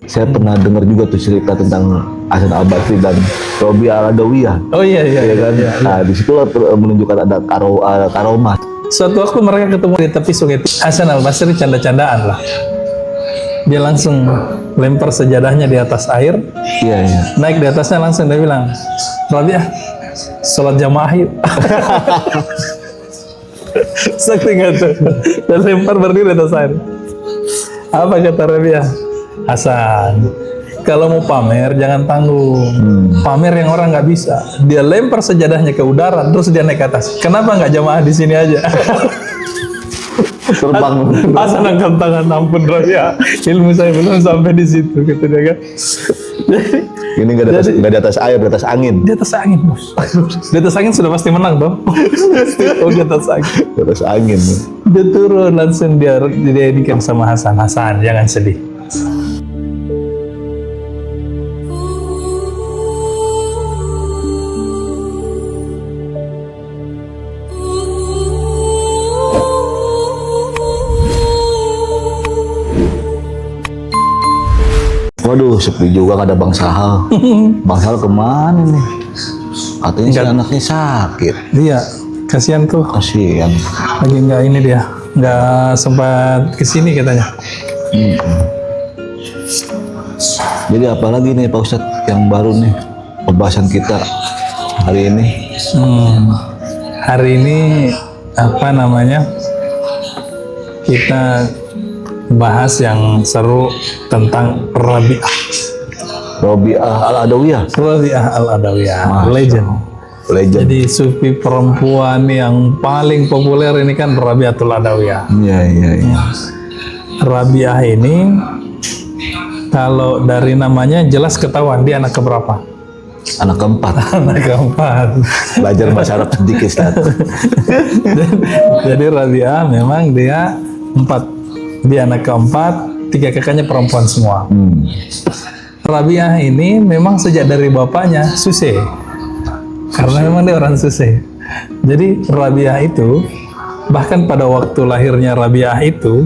Saya pernah dengar juga tuh cerita tentang Hasan al-Basri dan Robi al-Adawiyah. Oh iya Ya kan? iya. Nah, di situ menunjukkan ada karomah. Suatu waktu mereka ketemu di tepi sungai, Hasan al-Basri canda-candaan lah. Dia langsung lempar sejadahnya di atas air, Iya, iya. naik di atasnya langsung dia bilang, Rabi'ah, sholat jamaah yuk. Sakti nggak tuh? Dan lempar berdiri di atas air. Apa kata Rabi'ah? Hasan, kalau mau pamer jangan tanggung. Pamer yang orang nggak bisa. Dia lempar sejadahnya ke udara, terus dia naik ke atas. Kenapa nggak jamaah di sini aja? Terbang. Hasan angkat tangan, ampun Rabi'ah, ilmu saya belum sampai di situ, gitu dia kan. Ini nggak di atas air, di atas angin. Di atas angin, bos. Di atas angin sudah pasti menang dong. Oh, di atas angin. Di atas angin. Dia turun langsung dia didikan sama Hasan. Hasan, jangan sedih. Waduh, sepi juga nggak ada Bang Sahal. Bang Sahal kemana nih? Katanya si anaknya sakit. Iya, kasihan tuh. Kasihan. Lagi nggak ini dia, nggak sempat kesini katanya. Jadi apalagi nih Pak Ustadz yang baru nih pembahasan kita hari ini? Hari ini apa namanya? Kita bahas yang seru tentang Rabi'ah. Robi'ah al-Adawiyah. Rabi'ah al-Adawiyah, legend. Legend. Jadi sufi perempuan yang paling populer ini kan Rabi'atul Adawiyah. Iya, iya, iya. Rabi'ah ini kalau dari namanya jelas ketahuan dia anak keberapa? Anak keempat. Anak keempat. Belajar bahasa Arab sedikit, Ustaz. Jadi Rabi'ah memang dia 4. Dia anak keempat, 3 kakaknya perempuan semua. Rabi'ah ini memang sejak dari bapaknya Suseh. Karena memang dia orang Suseh. Jadi Rabi'ah itu, bahkan pada waktu lahirnya Rabi'ah itu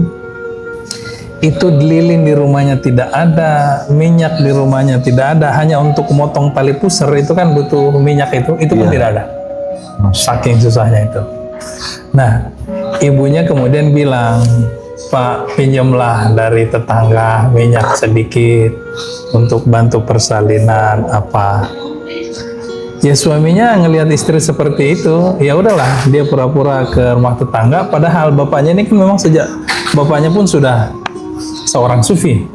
lilin di rumahnya tidak ada, minyak di rumahnya tidak ada, hanya untuk memotong tali pusar itu kan butuh minyak itu pun tidak ada. Saking susahnya itu. Nah, ibunya kemudian bilang, Pak, pinjamlah dari tetangga minyak sedikit untuk bantu persalinan apa. Ya suaminya ngelihat istri seperti itu, ya udahlah dia pura-pura ke rumah tetangga. Padahal bapaknya ini kan memang sejak bapaknya pun sudah seorang sufi.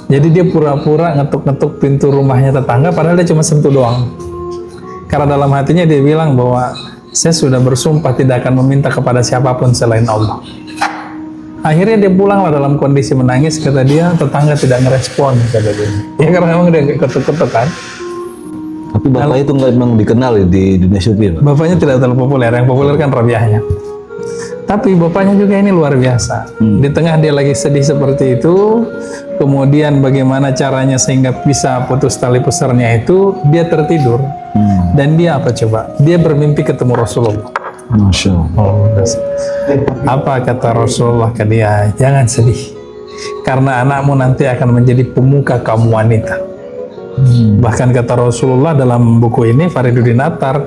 Jadi dia pura-pura ngetuk-ngetuk pintu rumahnya tetangga, padahal dia cuma sentuh doang. Karena dalam hatinya dia bilang bahwa saya sudah bersumpah tidak akan meminta kepada siapapun selain Allah. Akhirnya dia pulanglah dalam kondisi menangis, kata dia, tetangga tidak ngerespon, kata dia. Ya karena memang dia ketuk-ketuk kan. Tapi bapak itu nggak memang dikenal ya di dunia sufi. Bapaknya tidak terlalu populer, yang populer kan Rabi'ahnya. Tapi bapaknya juga ini luar biasa. Di tengah dia lagi sedih seperti itu, kemudian bagaimana caranya sehingga bisa putus tali pusarnya itu, dia tertidur. Dan dia apa coba? Dia bermimpi ketemu Rasulullah. Masya Allah. Apa kata Rasulullah ke dia? Jangan sedih, karena anakmu nanti akan menjadi pemuka kaum wanita. Bahkan kata Rasulullah dalam buku ini, Fariduddin Attar,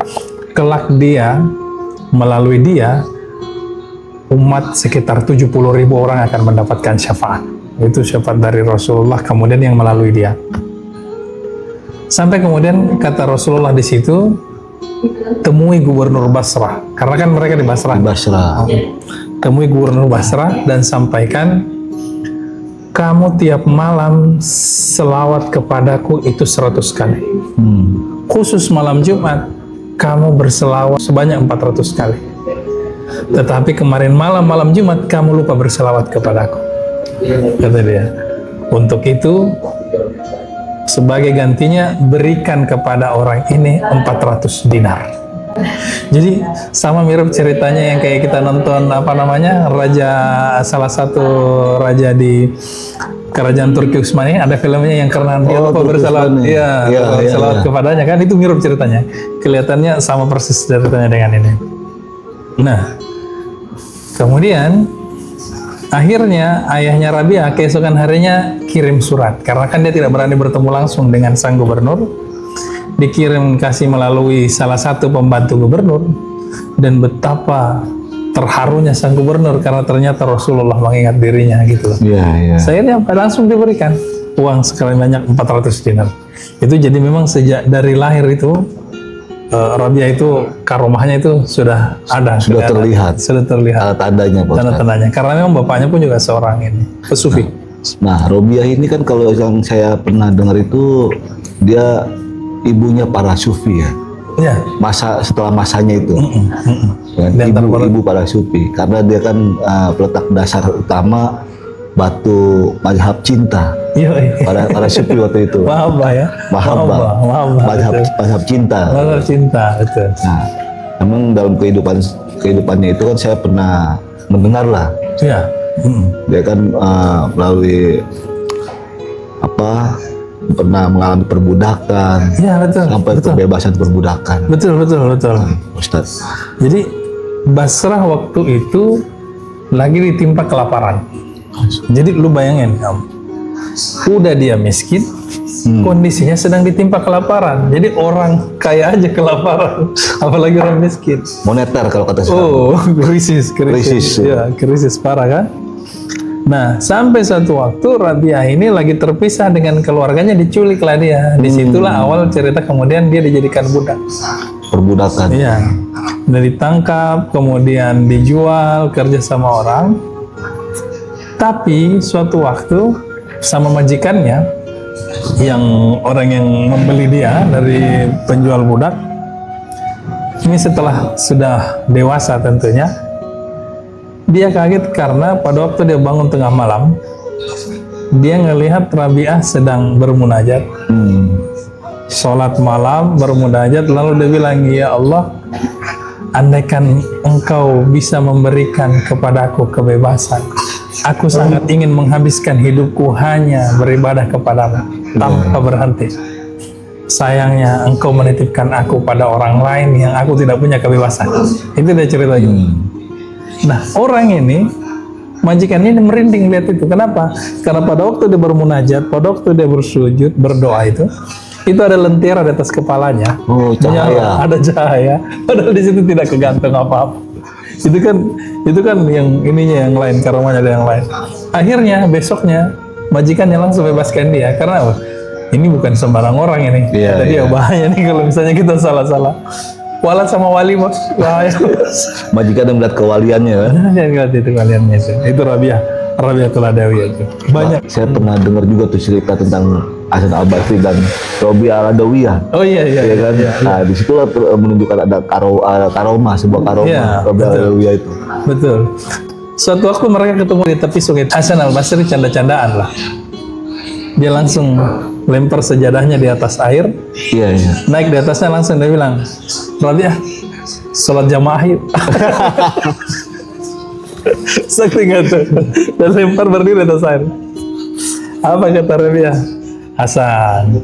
kelak dia, melalui dia, umat sekitar 70.000 orang akan mendapatkan syafaat. Itu syafaat dari Rasulullah, kemudian yang melalui dia. Sampai kemudian kata Rasulullah di situ, temui gubernur Basrah, karena kan mereka di Basrah. Di Basrah. Temui gubernur Basrah dan sampaikan, kamu tiap malam selawat kepadaku itu 100 kali. Khusus malam Jumat, kamu berselawat sebanyak 400 kali. Tetapi kemarin malam Jumat, kamu lupa berselawat kepadaku. Kata dia. Untuk itu, sebagai gantinya, berikan kepada orang ini 400 dinar. Jadi sama mirip ceritanya yang kayak kita nonton apa namanya, salah satu raja di kerajaan Turki Utsmani, ada filmnya yang karena dia lupa bersalawat, bersalawat kepadanya kan, itu mirip ceritanya. Kelihatannya sama persis ceritanya dengan ini. Nah, kemudian Akhirnya ayahnya Rabi'ah keesokan harinya kirim surat, karena kan dia tidak berani bertemu langsung dengan sang gubernur. Dikirim kasih melalui salah satu pembantu gubernur, dan betapa terharunya sang gubernur karena ternyata Rasulullah mengingat dirinya gitu. Iya. Akhirnya langsung diberikan uang sekali banyak 400 dinar. Itu jadi memang sejak dari lahir itu Rabi'ah itu karomahnya itu sudah ada, Sudah terlihat. sudah terlihat Tanda-tandanya, Pak Ustadz. tanda-tandanya, karena memang bapaknya pun juga seorang ini pesufi. Nah, Robiah ini kan kalau yang saya pernah dengar itu dia ibunya para sufi ya. Ya, Setelah masanya itu. Ya, Di antara ibu para sufi karena dia kan peletak dasar utama batu mazhab cinta. iya. Para sufi waktu itu. Mahabbah ya. Mahabbah. Mazhab cinta. Mazhab cinta, betul. Nah, memang dalam kehidupannya itu kan saya pernah mendengar lah. Ya. Dia kan melalui pernah mengalami perbudakan Ya, betul. sampai kebebasan perbudakan. Betul. Ustaz. Jadi Basrah waktu itu lagi ditimpa kelaparan. Jadi lu bayangin, udah dia miskin, kondisinya sedang ditimpa kelaparan. Jadi orang kaya aja kelaparan, apalagi orang miskin. Moneter kalau kata saya. Oh, krisis. Krisis, Ya, krisis parah kan? Nah, sampai suatu waktu Rabi'ah ini lagi terpisah dengan keluarganya, diculik lah dia. Disitulah awal cerita, kemudian dia dijadikan budak. Perbudakan. Iya, dan ditangkap, kemudian dijual, kerja sama orang. Tapi suatu waktu sama majikannya, yang orang yang membeli dia dari penjual budak, ini setelah sudah dewasa tentunya, dia kaget karena pada waktu dia bangun tengah malam, dia ngelihat Rabi'ah sedang bermunajat. Sholat malam bermunajat, lalu dia bilang, ya Allah, andaikan engkau bisa memberikan kepadaku kebebasan, aku sangat ingin menghabiskan hidupku hanya beribadah kepadamu tanpa berhenti. Sayangnya engkau menitipkan aku pada orang lain yang aku tidak punya kebebasan. Itu dia ceritanya. Nah, orang ini, majikan ini merinding lihat itu. Kenapa? Karena pada waktu dia bermunajat, pada waktu dia bersujud, berdoa itu ada lentera di atas kepalanya. Oh, cahaya. Menyala, ada cahaya. Padahal di situ tidak kegantung apa-apa. Itu kan yang ininya yang lain, karomahnya ada yang lain. Akhirnya besoknya majikannya langsung bebaskan dia. Karena apa? Ini bukan sembarang orang ini. Iya, Jadi iya. bahaya nih kalau misalnya kita salah-salah. Walat sama wali bos, bahaya. Majikan yang melihat kewaliannya kan. Jangan lihat itu kaliannya itu Rabi'atul Adawi itu. Banyak. Saya pernah dengar juga tuh cerita tentang Hasan Al-Basri dan Rabi'ah Al-Adawiyah. Oh iya. Ya kan? Nah, di situ menunjukkan ada karomah, sebuah karomah Iya, Rabi'ah Al-Adawiyah itu. Betul. Suatu waktu mereka ketemu di tepi sungai. Hasan Al-Basri canda-candaan lah. Dia langsung lempar sejadahnya di atas air, Iya. naik di atasnya langsung dia bilang, Rabi'ah, sholat jamaah yuk. Saking tuh, dan lempar berdiri di atas air. Apa kata Rabi'ah? Hasan,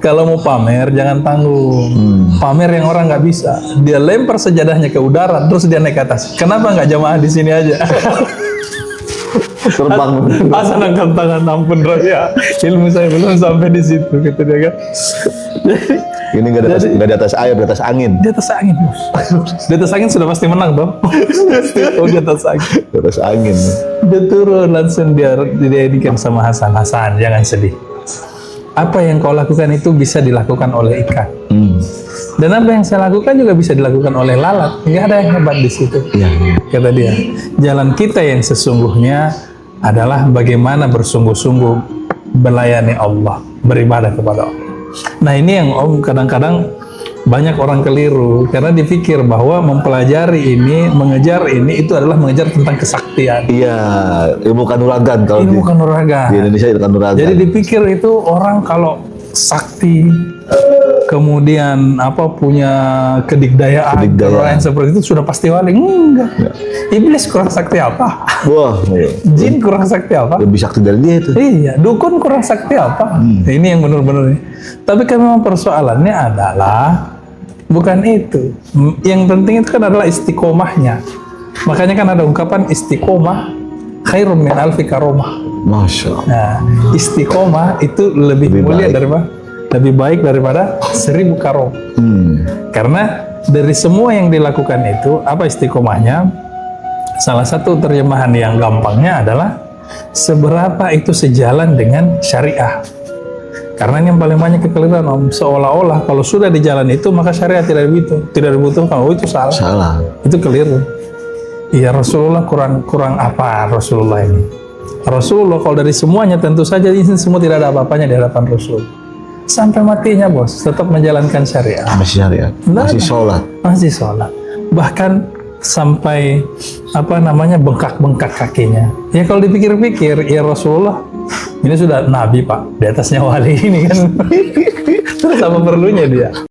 kalau mau pamer jangan tanggung. Pamer yang orang nggak bisa. Dia lempar sejadahnya ke udara, terus dia naik ke atas. Kenapa nggak jamaah di sini aja? Terbang. Hasan angkat tangan, ampun Rabi'ah, ilmu saya belum sampai di situ, gitu dia kan. Ini nggak di atas air, di atas angin. Di atas angin, bos. Di atas angin sudah pasti menang, Bang. Oh, di atas angin. Di atas angin. Dia turun langsung dia didikan sama Hasan. Hasan, jangan sedih. Apa yang kau lakukan itu bisa dilakukan oleh ikan. Dan apa yang saya lakukan juga bisa dilakukan oleh lalat. Nggak ada yang hebat di situ. Iya. Kata dia, jalan kita yang sesungguhnya adalah bagaimana bersungguh-sungguh melayani Allah, beribadah kepada Allah. Nah, ini yang Om kadang-kadang banyak orang keliru karena dipikir bahwa mempelajari ini, mengejar ini itu adalah mengejar tentang kesaktian. Iya, ilmu kanuragan kalau Ilmu kanuragan. di Indonesia itu kanuragan. Jadi dipikir itu orang kalau sakti, kemudian punya kedikdayaan, orang yang seperti itu sudah pasti wali. Enggak. Ya. Iblis kurang sakti apa? Wah, Jin kurang sakti apa? lebih sakti dari dia itu. Iya, dukun kurang sakti apa? Ini yang benar-benar. Tapi kan memang persoalannya adalah bukan itu. Yang penting itu kan adalah istiqomahnya. Makanya kan ada ungkapan istiqomah khairum min alfi karomah. Masya Allah. Nah, istiqomah itu lebih mulia daripada, lebih baik daripada 1000 karomah. Karena dari semua yang dilakukan itu, apa istiqomahnya? Salah satu terjemahan yang gampangnya adalah seberapa itu sejalan dengan syariah. Karena yang paling banyak kekeliruan, Om, seolah-olah kalau sudah di jalan itu maka syariat tidak dibutuhkan. Oh, itu salah. Salah. Itu keliru. Iya, Rasulullah kurang apa Rasulullah ini? Rasulullah kalau dari semuanya tentu saja ini semua tidak ada apa-apanya di hadapan Rasul. Sampai matinya, Bos, tetap menjalankan syariat. Masih syariat. Masih sholat. Masih sholat. Bahkan sampai bengkak-bengkak kakinya. Ya kalau dipikir-pikir, ya Rasulullah ini sudah nabi, Pak, di atasnya wali ini kan. Terus apa perlunya dia?